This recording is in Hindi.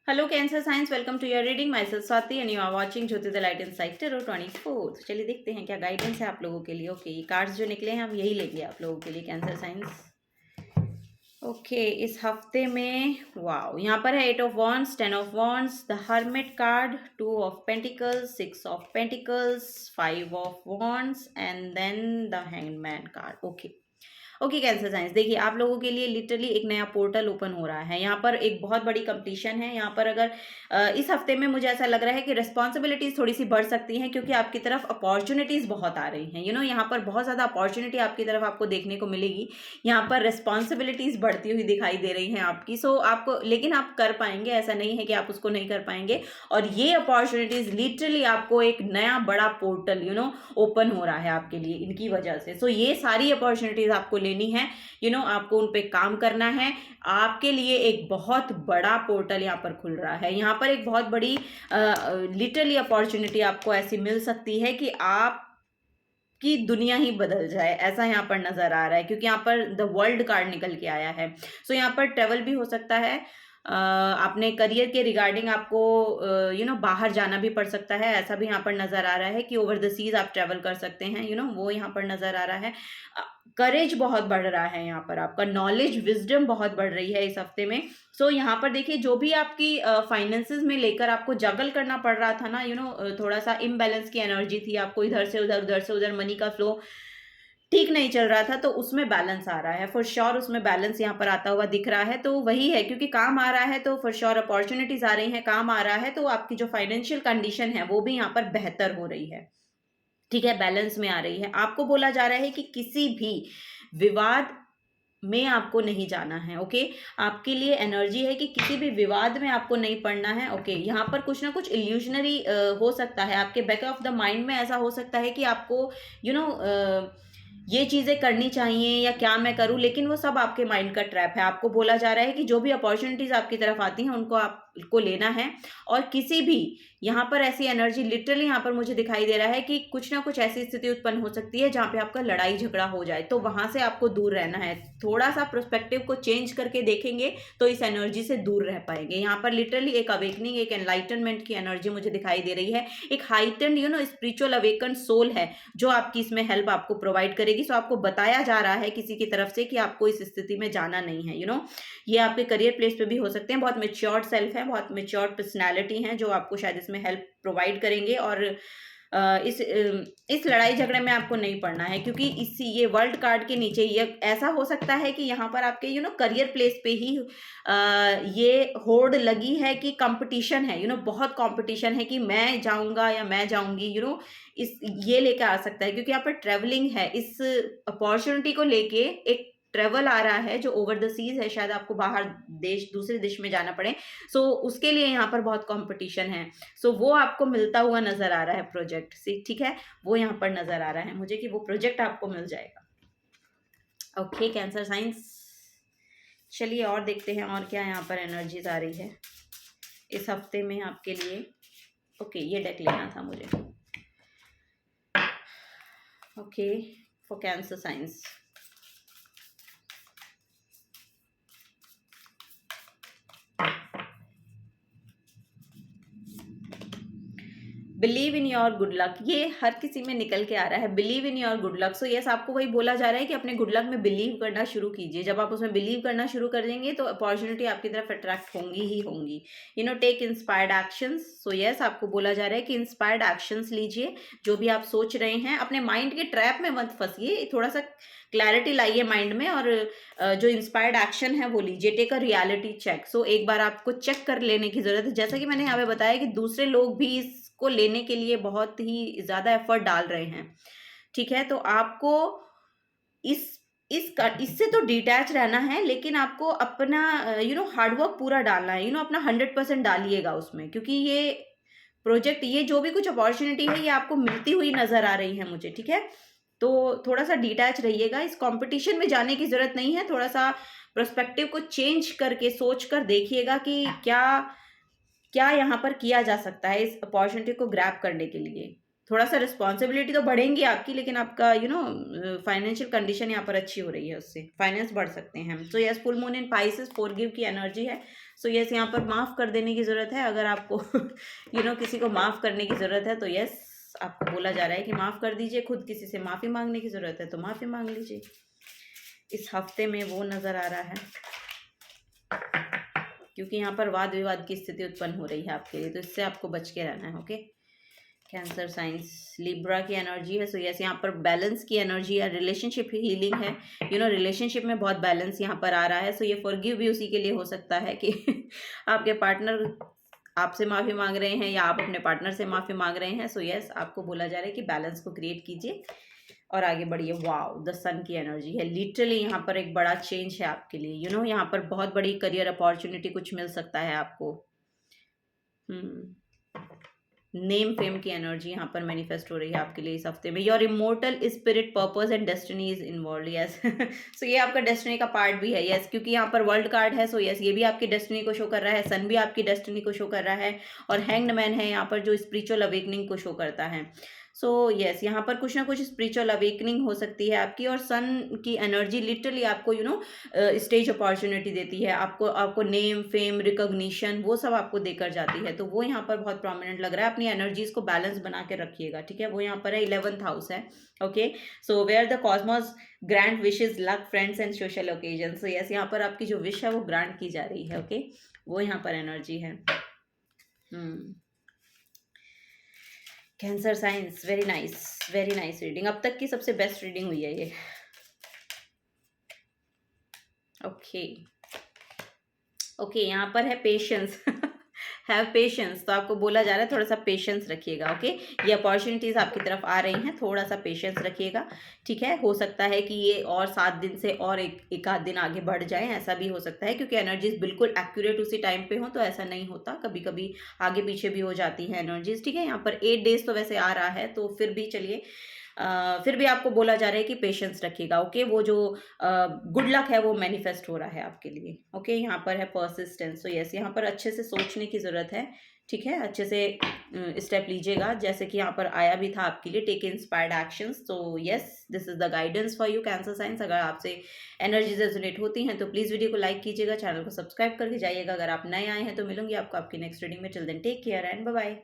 Hello cancer science, welcome to your reading. Myself Swati and you are watching Jyoti the light insight tarot 24। तो चलिए देखते हैं क्या गाइडेंस है आप लोगों के लिए। ओके, ये कार्ड्स जो निकले हैं हम यही लेंगे आप लोगों के लिए कैंसर साइंस। ओके, इस हफ्ते में वाओ, यहाँ पर है 8 of wands, 10 of wands, the hermit card, 2 of pentacles, 6 of pentacles, 5 of wands and then the hangman card. Okay okay cancer science, देखिए आप लोगों के लिए लिटरली एक नया पोर्टल ओपन हो रहा है। यहाँ पर एक बहुत बड़ी कंपटीशन है। यहाँ पर अगर इस हफ्ते में मुझे ऐसा लग रहा है कि रिस्पॉन्सिबिलिटीज थोड़ी सी बढ़ सकती हैं, क्योंकि आपकी तरफ अपॉर्चुनिटीज बहुत आ रही हैं। यहाँ पर बहुत ज़्यादा अपॉर्चुनिटी आपकी तरफ आपको देखने को मिलेगी। यहाँ पर रिस्पॉन्सिबिलिटीज बढ़ती हुई दिखाई दे रही हैं आपकी। सो आपको, लेकिन आप कर पाएंगे, ऐसा नहीं है कि आप उसको नहीं कर पाएंगे। और ये अपॉर्चुनिटीज लिटरली आपको एक नया बड़ा पोर्टल ओपन हो रहा है आपके लिए इनकी वजह से। सो ये सारी अपॉर्चुनिटीज आपको लेनी है, आपको उन पे काम करना है। आपके लिए एक बहुत बड़ा पोर्टल यहाँ पर खुल रहा है। यहाँ पर एक बहुत बड़ी लिटरली अपॉर्चुनिटी आपको ऐसी मिल सकती है कि आप की दुनिया ही बदल जाए, ऐसा यहाँ पर नजर आ रहा है, क्योंकि यहाँ पर द वर्ल्ड कार्ड निकल के आया है। सो यहाँ पर ट्रेवल भी हो सकता है। अपने करियर के रिगार्डिंग आपको बाहर जाना भी पड़ सकता है। ऐसा भी यहाँ पर नजर आ रहा है कि ओवर द सीज आप ट्रेवल कर सकते हैं, वो यहाँ पर नजर आ रहा है। करेज बहुत बढ़ रहा है यहाँ पर, आपका नॉलेज विजडम बहुत बढ़ रही है इस हफ्ते में। सो यहाँ पर देखिए, जो भी आपकी फाइनेंसेस में लेकर आपको जगल करना पड़ रहा था ना, थोड़ा सा इम्बैलेंस की एनर्जी थी आपको, इधर से उधर मनी का फ्लो ठीक नहीं चल रहा था, तो उसमें बैलेंस आ रहा है फॉर श्योर। उसमें बैलेंस यहाँ पर आता हुआ दिख रहा है। तो वही है, क्योंकि काम आ रहा है तो फॉर श्योर अपॉर्चुनिटीज आ रही हैं, काम आ रहा है तो आपकी जो फाइनेंशियल कंडीशन है वो भी यहाँ पर बेहतर हो रही है। ठीक है, बैलेंस में आ रही है। आपको बोला जा रहा है कि किसी भी विवाद में आपको नहीं जाना है। ओके, आपके लिए एनर्जी है कि किसी भी विवाद में आपको नहीं पड़ना है। ओके, यहाँ पर कुछ ना कुछ इल्यूजनरी हो सकता है, आपके बैक ऑफ द माइंड में ऐसा हो सकता है कि आपको यू नो ये चीज़ें करनी चाहिए या क्या मैं करूं, लेकिन वो सब आपके माइंड का ट्रैप है। आपको बोला जा रहा है कि जो भी अपॉर्चुनिटीज आपकी तरफ आती हैं उनको आपको लेना है। और किसी भी यहाँ पर ऐसी एनर्जी लिटरली यहाँ पर मुझे दिखाई दे रहा है कि कुछ ना कुछ ऐसी स्थिति उत्पन्न हो सकती है जहाँ पे आपका लड़ाई झगड़ा हो जाए, तो वहां से आपको दूर रहना है। थोड़ा सा प्रोस्पेक्टिव को चेंज करके देखेंगे तो इस एनर्जी से दूर रह पाएंगे। यहाँ पर लिटरली एक अवेकनिंग, एक एनलाइटनमेंट की एनर्जी मुझे दिखाई दे रही है। एक हाइटेंड स्पिरिचुअल अवेकन सोल है जो आपकी इसमें हेल्प आपको प्रोवाइड करेगी। सो आपको बताया जा रहा है किसी की तरफ से कि आपको इस स्थिति में जाना नहीं है। ये आपके करियर प्लेस पे भी हो सकते हैं। बहुत मेच्योर्ड सेल्फ है, बहुत मेच्योर्ड पर्सनैलिटी है जो आपको शायद इसमें हेल्प प्रोवाइड करेंगे। और इस लड़ाई झगड़े में आपको नहीं पड़ना है, क्योंकि ये वर्ल्ड कार्ड के नीचे ये ऐसा हो सकता है कि यहाँ पर आपके करियर प्लेस पे ही ये होड़ लगी है कि कंपटीशन है, बहुत कंपटीशन है कि मैं जाऊंगा या मैं जाऊंगी, इस ये लेके आ सकता है, क्योंकि यहाँ पर ट्रेवलिंग है। इस अपॉर्चुनिटी को लेके एक ट्रेवल आ रहा है जो ओवर द सीज है, शायद आपको बाहर देश, दूसरे देश में जाना पड़े। सो उसके लिए यहाँ पर बहुत कंपटीशन है। सो वो आपको मिलता हुआ नजर आ रहा है प्रोजेक्ट से। ठीक है, वो यहाँ पर नजर आ रहा है मुझे कि वो प्रोजेक्ट आपको मिल जाएगा। ओके कैंसर साइंस, चलिए और देखते हैं और क्या यहाँ पर एनर्जीज आ रही है इस हफ्ते में आपके लिए। ओके, ये डेक लेना था मुझे। Okay, for cancer science, believe in your good luck, ये हर किसी में निकल के आ रहा है। Believe in your good luck. So yes, आपको वही बोला जा रहा है कि अपने गुड लक में बिलीव करना शुरू कीजिए। जब आप उसमें बिलीव करना शुरू कर देंगे तो अपॉर्चुनिटी आपकी तरफ अट्रैक्ट होंगी ही होंगी। Take inspired actions. So yes, आपको बोला जा रहा है कि इंस्पायर्ड एक्शंस लीजिए। जो भी आप सोच रहे हैं, अपने माइंड के ट्रैप में मत फंसिए, थोड़ा सा क्लैरिटी लाइए माइंड में, और जो इंस्पायर्ड एक्शन है वो लीजिए। Take a reality check. So एक बार आपको चेक कर लेने की जरूरत है। जैसा कि मैंने यहाँ पे बताया कि दूसरे लोग भी इसको लेने के लिए बहुत ही ज्यादा एफर्ट डाल रहे हैं। ठीक है, तो आपको इससे तो डिटैच रहना है, लेकिन आपको अपना हार्डवर्क पूरा डालना है। अपना 100% डालिएगा उसमें, क्योंकि ये प्रोजेक्ट, ये जो भी कुछ अपॉर्चुनिटी है, ये आपको मिलती हुई नजर आ रही है मुझे। ठीक है, तो थोड़ा सा डिटैच रहिएगा। इस कंपटीशन में जाने की जरूरत नहीं है। थोड़ा सा पर्सपेक्टिव को चेंज करके सोच कर देखिएगा कि क्या क्या यहाँ पर किया जा सकता है इस अपॉर्चुनिटी को ग्रैब करने के लिए। थोड़ा सा रिस्पॉन्सिबिलिटी तो बढ़ेंगी आपकी, लेकिन आपका फाइनेंशियल कंडीशन यहाँ पर अच्छी हो रही है, उससे फाइनेंस बढ़ सकते हैं हम। So yes, full moon in Pisces, forgive की एनर्जी है। सो यस, यहाँ पर माफ़ कर देने की ज़रूरत है। अगर आपको किसी को माफ़ करने की ज़रूरत है तो यस, आपको बोला जा रहा है कि माफ़ कर दीजिए। खुद किसी से माफ़ी मांगने की ज़रूरत है तो माफ़ी मांग लीजिए। इस हफ्ते में वो नज़र आ रहा है, क्योंकि यहाँ पर वाद विवाद की स्थिति उत्पन्न हो रही है आपके लिए, तो इससे आपको बच के रहना है। ओके, कैंसर साइंस लिब्रा की एनर्जी है। सो यस, यहाँ पर बैलेंस की एनर्जी है, रिलेशनशिप हीलिंग है। रिलेशनशिप में बहुत बैलेंस यहाँ पर आ रहा है। सो ये फॉरगिव भी उसी के लिए हो सकता है कि आपके पार्टनर आपसे माफ़ी मांग रहे हैं या आप अपने पार्टनर से माफ़ी मांग रहे हैं। सो यस, आपको बोला जा रहा है कि बैलेंस को क्रिएट कीजिए और आगे बढ़िए। वाओ, द सन की एनर्जी है। लिटरली यहाँ पर एक बड़ा चेंज है आपके लिए। यहाँ पर बहुत बड़ी करियर अपॉर्चुनिटी कुछ मिल सकता है आपको। नेम फेम की एनर्जी यहाँ पर मैनिफेस्ट हो रही है आपके लिए इस हफ्ते में। Your immortal spirit purpose and destiny is involve. Yes, so ये आपका डेस्टिनी का पार्ट भी है। यस, क्योंकि यहाँ पर वर्ल्ड कार्ड है। सो यस, ये भी आपकी डेस्टिनी को शो कर रहा है। सन भी आपकी डेस्टिनी को शो कर रहा है और हैंग्ड मैन है यहाँ पर, जो स्पिरिचुअल अवेकनिंग को शो करता है। सो यस, यहाँ पर कुछ ना कुछ स्पिरिचुअल अवेकनिंग हो सकती है आपकी। और सन की एनर्जी लिटरली आपको स्टेज अपॉर्चुनिटी देती है। आपको नेम फेम रिकॉग्निशन वो सब आपको देकर जाती है। तो वो यहाँ पर बहुत प्रोमिनेंट लग रहा है। अपनी एनर्जीज को बैलेंस बना के रखिएगा, ठीक है। वो यहाँ पर है 11th हाउस है। Okay, so where the cosmos grant wishes luck friends and social occasion. So yes, यहाँ पर आपकी जो विश है वो ग्रांट की जा रही है। ओके, वो यहाँ पर एनर्जी है। Cancer science, very nice reading. अब तक की सबसे बेस्ट रीडिंग हुई है ये। ओके, यहाँ पर है पेशेंस। हैव पेशेंस, तो आपको बोला जा रहा है थोड़ा सा पेशेंस रखिएगा। ओके, ये अपॉर्चुनिटीज़ आपकी तरफ आ रही हैं, थोड़ा सा पेशेंस रखिएगा, ठीक है। हो सकता है कि ये और 7 दिन से और एक आध दिन आगे बढ़ जाए, ऐसा भी हो सकता है, क्योंकि एनर्जीज बिल्कुल एक्यूरेट उसी टाइम पे हो तो ऐसा नहीं होता, कभी कभी आगे पीछे भी हो जाती है एनर्जीज, ठीक है। यहाँ पर 8 डेज तो वैसे आ रहा है, तो फिर भी चलिए, फिर भी आपको बोला जा रहा है कि पेशेंस रखिएगा। ओके, वो जो गुड लक है वो मैनिफेस्ट हो रहा है आपके लिए। ओके, यहाँ पर है पर्सिस्टेंस। तो यस, यहाँ पर अच्छे से सोचने की ज़रूरत है, ठीक है। अच्छे से स्टेप लीजिएगा, जैसे कि यहाँ पर आया भी था आपके लिए, टेक इंस्पायर्ड एक्शंस। तो yes, this is the guidance for you cancer science. अगर आपसे एनर्जी रेजोनेट होती हैं तो प्लीज़ वीडियो को लाइक कीजिएगा, चैनल को सब्सक्राइब करके जाइएगा। अगर आप नए आए हैं तो मिलूंगी आपको आपकी नेक्स्ट रीडिंग में। Till then take care and bye bye.